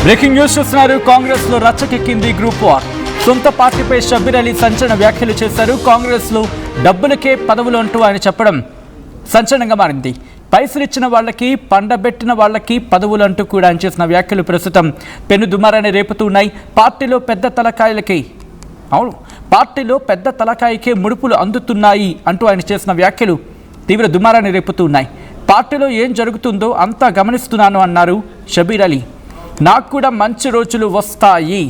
Breaking news చూస్తున్నారు. కాంగ్రెస్ లో రచ్చకెక్కింది group war. సొంత పార్టీపై షబ్బీర్ అలీ సంచలన వ్యాఖ్యలు చేశారు. కాంగ్రెస్ లో డబ్బులకే పదవులు అంటూ ఆయన చెప్పడం సంచలనంగా మారింది. పైసలిచ్చిన వాళ్ళకి, పండబెట్టిన వాళ్ళకి పదవులు అంటూ కూడా ఆయన చేసిన వ్యాఖ్యలు ప్రస్తుతం పెను దుమారాన్ని రేపుతున్నాయి. పార్టీలో పెద్ద తలకాయకే ముడుపులు అందుతున్నాయి అంటూ ఆయన చేసిన వ్యాఖ్యలు తీవ్ర దుమారాన్ని రేపుతున్నాయి. పార్టీలో ఏం జరుగుతుందో అంతా గమనిస్తున్నాను అన్నారు షబ్బీర్ అలీ. నాకు కూడా మంచి రోజులు వస్తాయి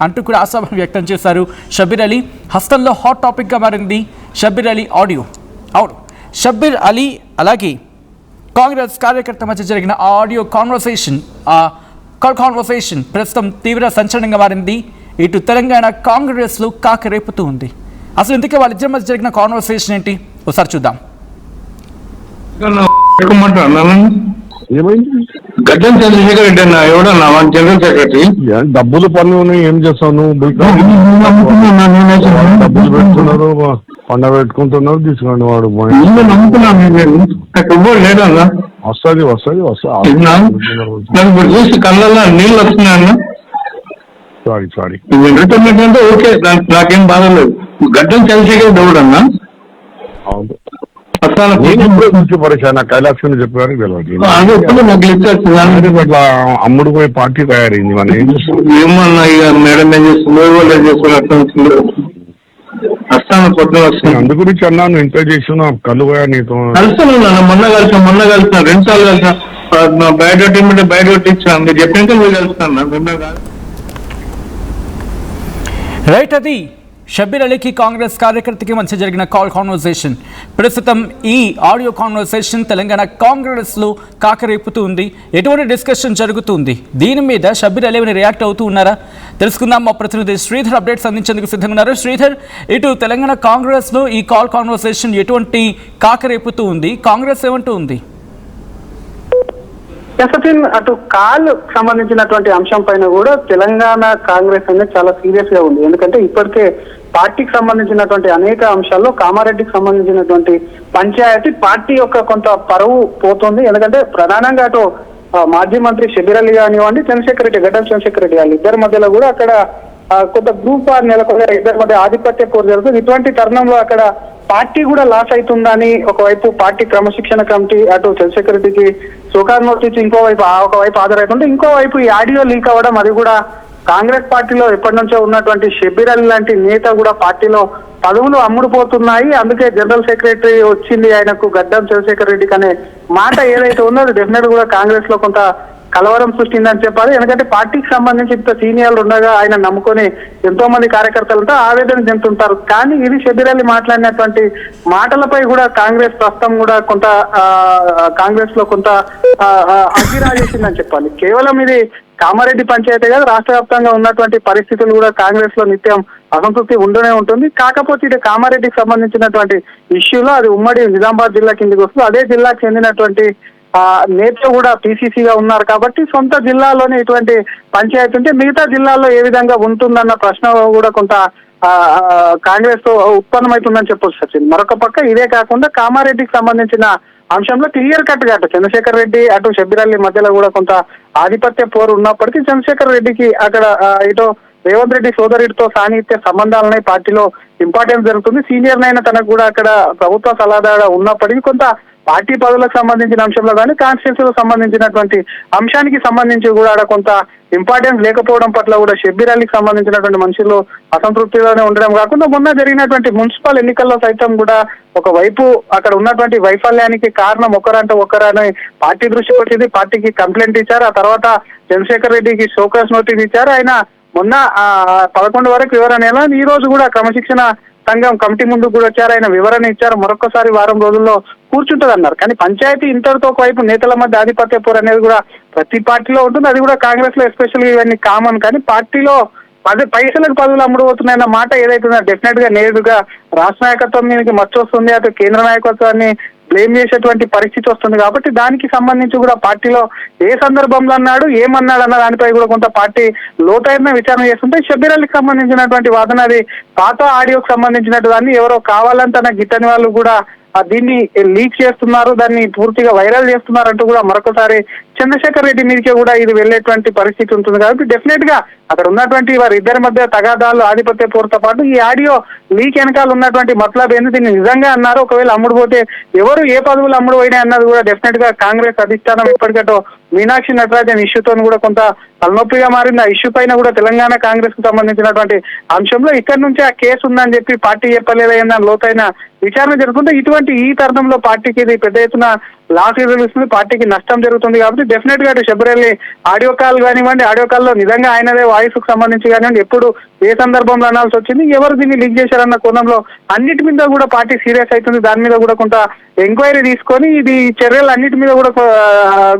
అంటూ కూడా ఆశాభావం వ్యక్తం చేశారు షబ్బీర్ అలీ. హస్తంలో హాట్ టాపిక్గా మారింది షబ్బీర్ అలీ ఆడియో. అవును, షబ్బీర్ అలీ అలాగే కాంగ్రెస్ కార్యకర్త మధ్య జరిగిన ఆడియో కాన్వర్సేషన్ ప్రస్తుతం తీవ్ర సంచలనంగా మారింది. ఇటు తెలంగాణ కాంగ్రెస్లో కాక రేపుతూ ఉంది. అసలు ఇందుకే వాళ్ళిద్దరి మధ్య జరిగిన కాన్వర్సేషన్ ఏంటి ఒకసారి చూద్దాం. గడ్డం చంద్రశేఖర్ రెడ్డి అన్న ఎవడన్నా జనరల్ సెక్రటరీ. డబ్బులు పనులు ఏం చేస్తావు నువ్వు? డబ్బులు పెడుతున్నారు, పండ పెట్టుకుంటున్నారు, తీసుకోండి. వాడు నమ్ముతున్నాను లేదన్నా. వస్తుంది చూసి కళ్ళల్లో నీళ్ళు వస్తున్నాయన్న. సారీ ఎంటర్టైన్మెంట్ అంటే ఓకే, నాకేం బాధ లేదు. గడ్డం చంద్రశేఖర్ ఎవడన్నా? అవును, కైలాసం చెప్పారు. ఇట్లా అమ్ముడు పోయే పార్టీ తయారైంది. మనం ఏం చేస్తున్నాం? ఏమన్నా ఇక మేడం ఏం చేస్తున్నారు? అందు గురించి అన్నాను, ఇంటర్ చేసిన కళ్ళు పోయా నీతో కలుస్తాను. మొన్న కలిసిన 2 సార్లు కలిసిన. బయోడేట్ ఇచ్చిన మీరు చెప్పాక మీరు కలుస్తాను. రైట్, అది షబ్బీర్ అలీకి కాంగ్రెస్ కార్యకర్తకి మధ్య జరిగిన కాన్వర్సేషన్. ప్రస్తుతం ఈ ఆడియో కాన్వర్సేషన్ తెలంగాణ కాంగ్రెస్లో కాకరేపుతూ ఉంది. ఎటువంటి డిస్కషన్ జరుగుతుంది, దీని మీద షబ్బీర్ అలీ రియాక్ట్ అవుతూ ఉన్నారా తెలుసుకుందాం. మా ప్రతినిధి శ్రీధర్ అప్డేట్స్ అందించేందుకు సిద్ధంగా ఉన్నారు. శ్రీధర్, ఇటు తెలంగాణ కాంగ్రెస్లో ఈ కాన్వర్సేషన్ ఎటువంటి కాకరేపుతూ ఉంది, కాంగ్రెస్ ఏమంటూ ఉంది? సచిన్, అటు కాల్ సంబంధించినటువంటి అంశం పైన కూడా తెలంగాణ కాంగ్రెస్ అనేది చాలా సీరియస్ గా ఉంది. ఎందుకంటే ఇప్పటికే పార్టీకి సంబంధించినటువంటి అనేక అంశాల్లో కామారెడ్డికి సంబంధించినటువంటి పంచాయతీ పార్టీ యొక్క కొంత పరువు పోతుంది. ఎందుకంటే ప్రధానంగా అటు మాజీ మంత్రి షబ్బీర్ అలీ కానివ్వండి, గడ్డం చంద్రశేఖర్ రెడ్డి గారు ఇద్దరి మధ్యలో కూడా అక్కడ కొంత గ్రూప్ వార్ నెలకొనే, ఇద్దరి మధ్య ఆధిపత్య పోరు జరుగుతుంది. ఇటువంటి తరుణంలో అక్కడ పార్టీ కూడా లాస్ అవుతుందని ఒకవైపు పార్టీ క్రమశిక్షణ కమిటీ అటు చంద్రశేఖర్ రెడ్డికి సుఖాన్ నోటీస్ ఒకవైపు హాజరవుతుంటే, ఇంకోవైపు ఈ ఆడియో లీక్ అవ్వడం, అది కూడా కాంగ్రెస్ పార్టీలో ఎప్పటి నుంచో ఉన్నటువంటి షబ్బీర్ అలీ లాంటి నేత కూడా పార్టీలో పదవులు అమ్ముడుపోతున్నాయి, అందుకే జనరల్ సెక్రటరీ వచ్చింది ఆయనకు గడ్డం చంద్రశేఖర్ రెడ్డికి అనే మాట ఏదైతే ఉందో అది డెఫినెట్ కూడా కాంగ్రెస్ లో కొంత కలవరం సృష్టిందని చెప్పాలి. ఎందుకంటే పార్టీకి సంబంధించి ఇంత సీనియర్లు ఉండగా ఆయన నమ్ముకొని ఎంతో మంది కార్యకర్తలతో ఆవేదన చెందుతుంటారు. కానీ ఇది షబ్బీర్ అలీ మాట్లాడినటువంటి మాటలపై కూడా కాంగ్రెస్ ప్రస్తుతం కూడా కొంత కాంగ్రెస్ లో కొంత అగ్గిరాజేసిందని చెప్పాలి. కేవలం ఇది కామారెడ్డి పంచాయతీ కాదు, రాష్ట్ర వ్యాప్తంగా ఉన్నటువంటి పరిస్థితులు కూడా కాంగ్రెస్ లో నిత్యం అసంతృప్తి ఉండనే ఉంటుంది. కాకపోతే ఇది కామారెడ్డికి సంబంధించినటువంటి ఇష్యూలో అది ఉమ్మడి నిజామాబాద్ జిల్లా కిందికి వస్తుంది. అదే జిల్లాకు చెందినటువంటి నేత కూడా పిసిసిగా ఉన్నారు కాబట్టి సొంత జిల్లాలోనే ఇటువంటి పంచాయతీ ఉంటే మిగతా జిల్లాల్లో ఏ విధంగా ఉంటుందన్న ప్రశ్న కూడా కొంత కాంగ్రెస్ తో ఉత్పన్నమవుతుందని చెప్పొచ్చు సచిన్. మరొక పక్క ఇదే కాకుండా కామారెడ్డికి సంబంధించిన అంశంలో క్లియర్ కట్ గా అటు చంద్రశేఖర్ రెడ్డి అటు షబ్బీర్ అలీ మధ్యలో కూడా కొంత ఆధిపత్య పోరు ఉన్నప్పటికీ చంద్రశేఖర్ రెడ్డికి అక్కడ ఇటు రేవంత్ రెడ్డి సోదరుడితో సాన్నిహిత్య సంబంధాలనే పార్టీలో ఇంపార్టెన్స్ జరుగుతుంది. సీనియర్ నైనా తనకు కూడా అక్కడ ప్రభుత్వ సలహాదారు ఉన్నప్పటికీ కొంత పార్టీ పదవులకు సంబంధించిన అంశంలో కానీ కాన్స్టిట్యూన్సీలకు సంబంధించినటువంటి అంశానికి సంబంధించి కూడా కొంత ఇంపార్టెన్స్ లేకపోవడం పట్ల కూడా షబ్బీర్ అలీకి సంబంధించినటువంటి మనుషులు అసంతృప్తిలోనే ఉండడం కాకుండా మొన్న జరిగినటువంటి మున్సిపల్ ఎన్నికల్లో సైతం కూడా ఒకవైపు అక్కడ ఉన్నటువంటి వైఫల్యానికి కారణం ఒకరని పార్టీ దృష్టికి వచ్చింది. పార్టీకి కంప్లైంట్ ఇచ్చారు. ఆ తర్వాత చంద్రశేఖర్ రెడ్డికి షోకాస్ నోటీస్ ఇచ్చారు. ఆయన మొన్న 11 వరకు వివరణ ఎలా, ఈ రోజు కూడా క్రమశిక్షణ సంఘం కమిటీ ముందు కూడా వచ్చారు. ఆయన వివరణ ఇచ్చారు. మరొకసారి వారం రోజుల్లో కూర్చుంటుంది అన్నారు. కానీ పంచాయతీ ఇంతటితో ఒకవైపు నేతల మధ్య ఆధిపత్య పోరు అనేది కూడా ప్రతి పార్టీలో ఉంటుంది. అది కూడా కాంగ్రెస్ లో ఎస్పెషల్లీ ఇవన్నీ కామన్. కానీ పార్టీలో పైసలకు పదవులు అమ్ముడుపోతున్నాయన్న మాట ఏదైతుందో డెఫినెట్ గా నేరుగా రాష్ట్ర నాయకత్వం మీదకి మచ్చ వస్తుంది, అటు కేంద్ర నాయకత్వాన్ని బ్లేమ్ చేసేటువంటి పరిస్థితి వస్తుంది. కాబట్టి దానికి సంబంధించి కూడా పార్టీలో ఏ సందర్భంలో అన్నాడు, ఏమన్నాడు అన్న దానిపై కూడా కొంత పార్టీ లోతైన విచారణ చేస్తుంటే, షబ్బీర్ అలీకి సంబంధించినటువంటి వాదన అది పాత ఆడియోకి సంబంధించినట్టు దాన్ని ఎవరో కావాలని తన గిట్టని వాళ్ళు కూడా దీన్ని లీక్ చేస్తున్నారు, దాన్ని పూర్తిగా వైరల్ చేస్తున్నారు అంటూ కూడా మరొకసారి చంద్రశేఖర్ రెడ్డి మీదకే కూడా ఇది వెళ్లేటువంటి పరిస్థితి ఉంటుంది. కాబట్టి డెఫినెట్ గా అక్కడ ఉన్నటువంటి వారి ఇద్దరి మధ్య తగాదాలు, ఆధిపత్య పోరుతో పాటు ఈ ఆడియో లీక్ వెనకాల ఉన్నటువంటి మతలబ్ ఏంది, దీన్ని నిజంగా అన్నారు, ఒకవేళ అమ్ముడు పోతే ఎవరు ఏ పదవులు అమ్ముడు పోయినా అన్నది కూడా డెఫినెట్ గా కాంగ్రెస్ అధిష్టానం ఇప్పటికటో మీనాక్షి నటరాజన్ ఇష్యూతో కూడా కొంత తలనొప్పిగా మారింది. ఆ ఇష్యూ పైన కూడా తెలంగాణ కాంగ్రెస్ కు సంబంధించినటువంటి అంశంలో ఇక్కడ నుంచి ఆ కేసు ఉందని చెప్పి పార్టీ చెప్పలేదన్న లోతైన విచారణ జరుగుతుంది. ఈ తరుణంలో పార్టీకి ఇది పెద్ద ఎత్తున లాస్ ఎదురుస్తుంది, పార్టీకి నష్టం జరుగుతుంది. కాబట్టి డెఫినెట్ గా శబరిమల ఆడియో కాల్ కానివ్వండి, ఆడియో కాల్ లో నిజంగా ఆయనదే వాయిస్ కు సంబంధించి కానివ్వండి, ఎప్పుడు ఏ సందర్భంలో అనాల్సి వచ్చింది, ఎవరు దీన్ని లీక్ చేశారన్న కోణంలో అన్నిటి మీద కూడా పార్టీ సీరియస్ అవుతుంది. దాని మీద కూడా కొంత ఎంక్వైరీ తీసుకొని ఇది చర్యలు అన్నిటి మీద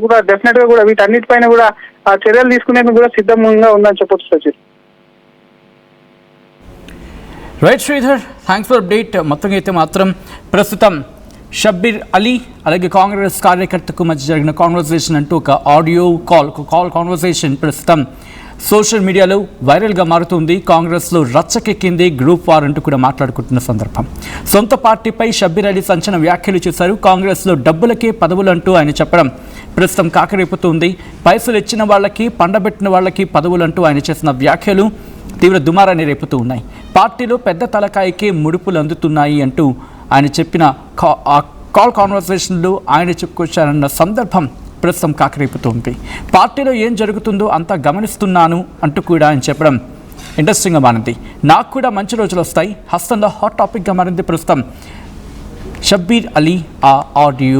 కూడా డెఫినెట్ గా కూడా వీటన్నిటిపైన కూడా చర్యలు తీసుకునేందుకు కూడా సిద్ధంగా ఉందని చెప్పొచ్చు Sachin. Right Sridhar, thanks for update. మొత్తంగా అయితే మాత్రం ప్రస్తుతం షబ్బీర్ అలీ అలాగే కాంగ్రెస్ కార్యకర్తకు మధ్య జరిగిన కాన్వర్సేషన్ అంటూ ఒక ఆడియో కాల్ కాన్వర్సేషన్ ప్రస్తుతం సోషల్ మీడియాలో వైరల్గా మారుతుంది. కాంగ్రెస్లో రచ్చకెక్కింది, గ్రూప్ వార్ అంటూ కూడా మాట్లాడుకుంటున్న సందర్భం. సొంత పార్టీపై షబ్బీర్ అలీ సంచలన వ్యాఖ్యలు చేశారు. కాంగ్రెస్లో డబ్బులకే పదవులు అంటూ ఆయన చెప్పడం ప్రస్తుతం కాకరేపుతుంది. పైసలు ఇచ్చిన వాళ్ళకి, పండబెట్టిన వాళ్ళకి పదవులు అంటూ ఆయన చేసిన వ్యాఖ్యలు తీవ్ర దుమారాన్ని రేపుతూ ఉన్నాయి. పార్టీలో పెద్ద తలకాయకే ముడుపులు అందుతున్నాయి అంటూ ఆయన చెప్పిన కాల్ కాన్వర్సేషన్లో ఆయన చెప్పుకొచ్చారన్న సందర్భం ప్రస్తుతం కాకరేపుతోంది. పార్టీలో ఏం జరుగుతుందో అంతా గమనిస్తున్నాను అంటూ కూడా ఆయన చెప్పడం ఇంట్రెస్టింగ్గా మారింది. నాకు కూడా మంచి రోజులు వస్తాయి హస్తంలో హాట్ టాపిక్గా మారింది ప్రస్తుతం షబ్బీర్ అలీ ఆ ఆడియో.